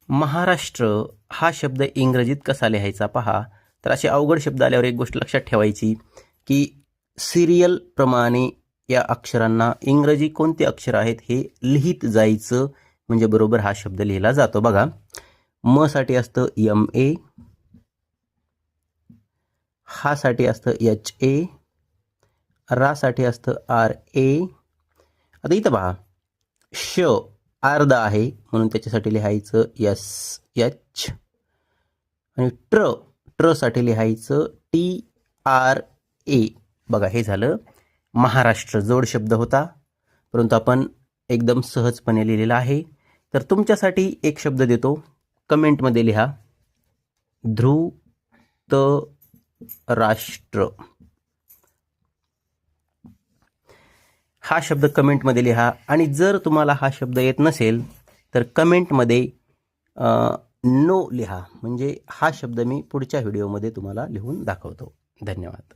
महाराष्ट्र हा शब्द इंग्रजीत कसा लिहायचा पहा. तर असे अवघड शब्द आल्यावर एक गोष्ट लक्षात ठेवायची की सिरियल प्रमाणे या अक्षरांना इंग्रजी कोणते अक्षर आहेत हे लिहित जायचं, म्हणजे बरोबर हा शब्द लिहिला जातो. बघा, म साठी असतं MA, हा साठी असतं HA, रा साठी असतं RA. आता इथं पहा, श अर्धा आहे म्हणून त्याच्यासाठी लिहायचं SH, आणि ट्र साठी लिहायचं TRA. बघा, हे झालं महाराष्ट्र. जोड शब्द होता, परंतु आपण एकदम सहजपणे लिहिलेला आहे. तर तुमच्यासाठी एक शब्द देतो, कमेंटमध्ये लिहा, धृतराष्ट्र. हा शब्द कमेंटमध्ये लिहा. आणि जर तुम्हाला हा शब्द येत नसेल तर कमेंटमध्ये नो लिहा, म्हणजे हा शब्द मी पुढच्या व्हिडिओमध्ये तुम्हाला लिहून दाखवतो. धन्यवाद.